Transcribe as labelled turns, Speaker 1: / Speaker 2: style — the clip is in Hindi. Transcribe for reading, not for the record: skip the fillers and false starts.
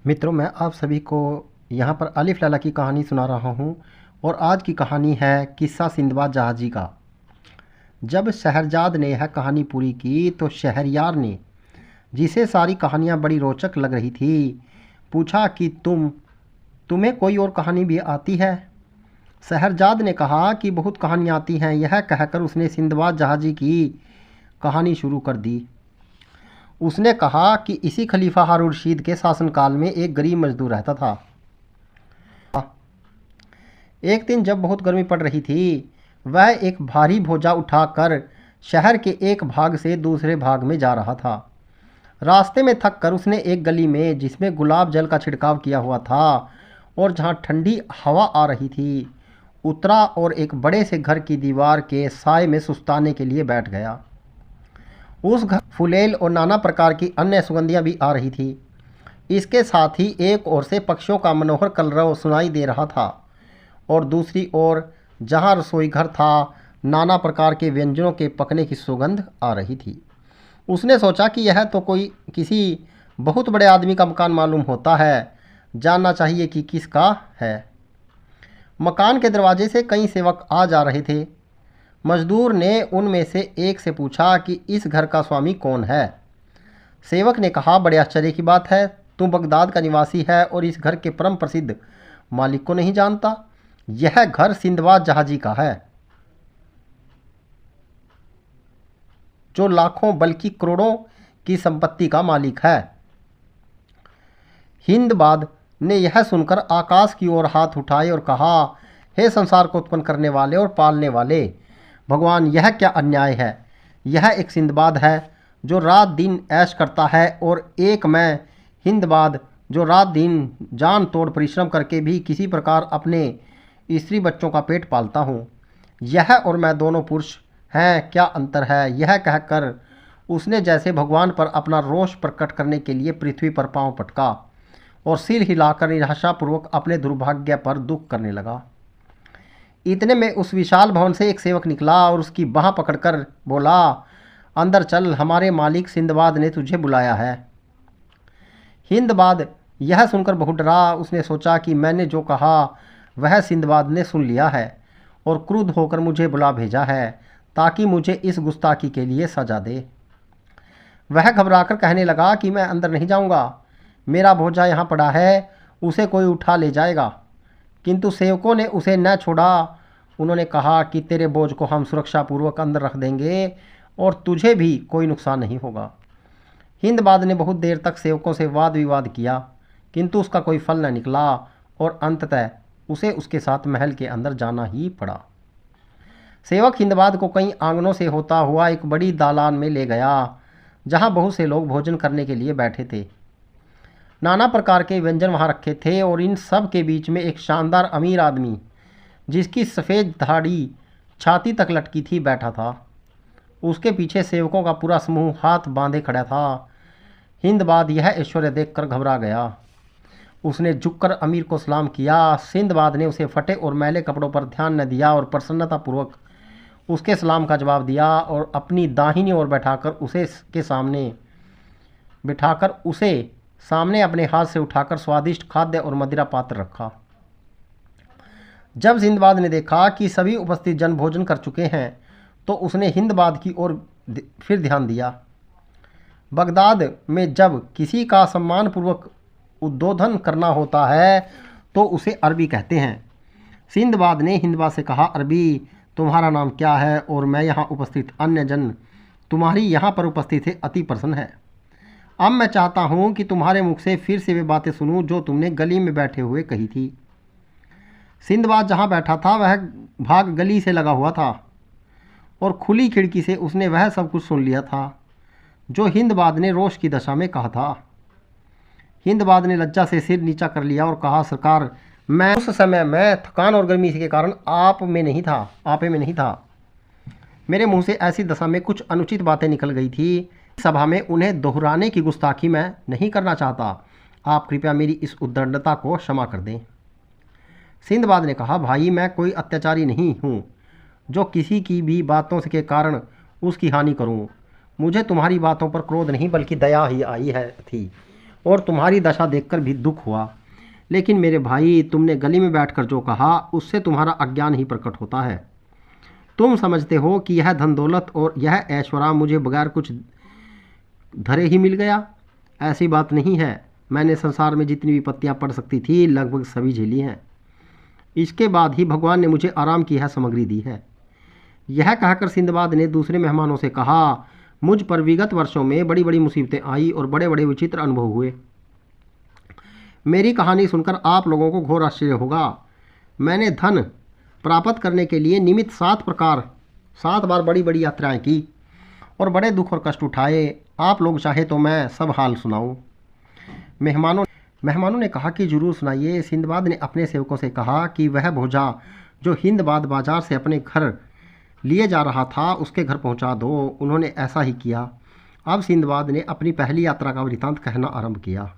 Speaker 1: मित्रों, मैं आप सभी को यहाँ पर अलिफ लैला की कहानी सुना रहा हूँ और आज की कहानी है किस्सा सिंदबाद जहाजी का। जब शहरजाद ने यह कहानी पूरी की तो शहरयार ने, जिसे सारी कहानियाँ बड़ी रोचक लग रही थी, पूछा कि तुम्हें कोई और कहानी भी आती है। शहरजाद ने कहा कि बहुत कहानियाँ आती हैं। यह कहकर उसने सिंदबाद जहाजी की कहानी शुरू कर दी। उसने कहा कि इसी खलीफा हारून रशीद के शासनकाल में एक गरीब मजदूर रहता था। एक दिन जब बहुत गर्मी पड़ रही थी, वह एक भारी बोझा उठाकर शहर के एक भाग से दूसरे भाग में जा रहा था। रास्ते में थक कर उसने एक गली में, जिसमें गुलाब जल का छिड़काव किया हुआ था और जहाँ ठंडी हवा आ रही थी, उतरा और एक बड़े से घर की दीवार के साए में सुस्ताने के लिए बैठ गया। उस घर फुलेल और नाना प्रकार की अन्य सुगंधियाँ भी आ रही थी। इसके साथ ही एक ओर से पक्षियों का मनोहर कलरव सुनाई दे रहा था और दूसरी ओर, जहाँ रसोई घर था, नाना प्रकार के व्यंजनों के पकने की सुगंध आ रही थी। उसने सोचा कि यह तो कोई किसी बहुत बड़े आदमी का मकान मालूम होता है, जानना चाहिए कि किसका है। मकान के दरवाजे से कई सेवक आ जा रहे थे। मजदूर ने उनमें से एक से पूछा कि इस घर का स्वामी कौन है। सेवक ने कहा, बड़े आश्चर्य की बात है, तू बगदाद का निवासी है और इस घर के परम प्रसिद्ध मालिक को नहीं जानता। यह घर सिंदबाद जहाजी का है, जो लाखों बल्कि करोड़ों की संपत्ति का मालिक है। हिंदबाद ने यह सुनकर आकाश की ओर हाथ उठाए और कहा, हे संसार को उत्पन्न करने वाले और पालने वाले भगवान, यह क्या अन्याय है। यह एक सिंदबाद है जो रात दिन ऐश करता है, और एक मैं हिंदबाद जो रात दिन जान तोड़ परिश्रम करके भी किसी प्रकार अपने स्त्री बच्चों का पेट पालता हूँ। यह और मैं दोनों पुरुष हैं, क्या अंतर है। यह कहकर उसने जैसे भगवान पर अपना रोष प्रकट करने के लिए पृथ्वी पर पांव पटका और सिर हिलाकर निराशापूर्वक अपने दुर्भाग्य पर दुख करने लगा। इतने में उस विशाल भवन से एक सेवक निकला और उसकी बाँह पकड़कर बोला, अंदर चल, हमारे मालिक सिंदबाद ने तुझे बुलाया है। हिंदबाद यह सुनकर बहुत डरा। उसने सोचा कि मैंने जो कहा वह सिंदबाद ने सुन लिया है और क्रुद्ध होकर मुझे बुला भेजा है ताकि मुझे इस गुस्ताखी के लिए सजा दे। वह घबराकर कहने लगा कि मैं अंदर नहीं जाऊंगा, मेरा बोझा यहाँ पड़ा है, उसे कोई उठा ले जाएगा। किंतु सेवकों ने उसे न छोड़ा। उन्होंने कहा कि तेरे बोझ को हम सुरक्षापूर्वक अंदर रख देंगे और तुझे भी कोई नुकसान नहीं होगा। हिंदबाद ने बहुत देर तक सेवकों से वाद विवाद किया, किंतु उसका कोई फल न निकला और अंततः उसे उसके साथ महल के अंदर जाना ही पड़ा। सेवक हिंदबाद को कई आंगनों से होता हुआ एक बड़ी दालान में ले गया, जहां बहुत से लोग भोजन करने के लिए बैठे थे। नाना प्रकार के व्यंजन वहां रखे थे और इन सब के बीच में एक शानदार अमीर आदमी, जिसकी सफ़ेद दाढ़ी छाती तक लटकी थी, बैठा था। उसके पीछे सेवकों का पूरा समूह हाथ बांधे खड़ा था। हिंदबाद यह ऐश्वर्य देखकर घबरा गया। उसने झुककर अमीर को सलाम किया। सिंदबाद ने उसे फटे और मैले कपड़ों पर ध्यान न दिया और प्रसन्नतापूर्वक उसके सलाम का जवाब दिया और अपनी दाहिनी ओर बिठाकर उसे सामने अपने हाथ से उठाकर स्वादिष्ट खाद्य और मदिरा पात्र रखा। जब सिंदबाद ने देखा कि सभी उपस्थित जन भोजन कर चुके हैं, तो उसने हिंदबाद की ओर फिर ध्यान दिया। बगदाद में जब किसी का सम्मानपूर्वक उद्बोधन करना होता है तो उसे अरबी कहते हैं। सिंदबाद ने हिंदबाद से कहा, अरबी, तुम्हारा नाम क्या है और मैं यहाँ उपस्थित अन्य जन तुम्हारी यहाँ पर उपस्थित है अति प्रसन्न है। अब मैं चाहता हूँ कि तुम्हारे मुख से फिर से वे बातें सुनूँ जो तुमने गली में बैठे हुए कही थी। सिंदबाद जहाँ बैठा था वह भाग गली से लगा हुआ था और खुली खिड़की से उसने वह सब कुछ सुन लिया था जो हिंदबाद ने रोष की दशा में कहा था। हिंदबाद ने लज्जा से सिर नीचा कर लिया और कहा, सरकार, मैं उस समय मैं थकान और गर्मी के कारण आपे में नहीं था। मेरे मुंह से ऐसी दशा में कुछ अनुचित बातें निकल गई थी। सभा में उन्हें दोहराने की गुस्ताखी मैं नहीं करना चाहता। आप कृपया मेरी इस उद्दंडता को क्षमा कर दें। सिंदबाद ने कहा, भाई, मैं कोई अत्याचारी नहीं हूँ जो किसी की भी बातों के कारण उसकी हानि करूँ। मुझे तुम्हारी बातों पर क्रोध नहीं बल्कि दया ही आई है थी और तुम्हारी दशा देखकर भी दुख हुआ। लेकिन मेरे भाई, तुमने गली में बैठकर जो कहा उससे तुम्हारा अज्ञान ही प्रकट होता है। तुम समझते हो कि यह धन दौलत और यह ऐश्वर्य मुझे बगैर कुछ धरे ही मिल गया। ऐसी बात नहीं है। मैंने संसार में जितनी विपत्तियां पड़ सकती थी लगभग सभी झेली हैं। इसके बाद ही भगवान ने मुझे आराम की यह सामग्री दी है। यह कहकर सिंदबाद ने दूसरे मेहमानों से कहा, मुझ पर विगत वर्षों में बड़ी बड़ी मुसीबतें आई और बड़े बड़े विचित्र अनुभव हुए। मेरी कहानी सुनकर आप लोगों को घोर आश्चर्य होगा। मैंने धन प्राप्त करने के लिए निमित्त 7 बार बड़ी बड़ी यात्राएं की और बड़े दुख और कष्ट उठाए। आप लोग चाहे तो मैं सब हाल सुनाऊं। मेहमानों ने कहा कि जरूर सुनाइए। सिंदबाद ने अपने सेवकों से कहा कि वह भोजा जो हिंदबाद बाजार से अपने घर लिए जा रहा था उसके घर पहुंचा दो। उन्होंने ऐसा ही किया। अब सिंदबाद ने अपनी पहली यात्रा का वृतांत कहना आरंभ किया।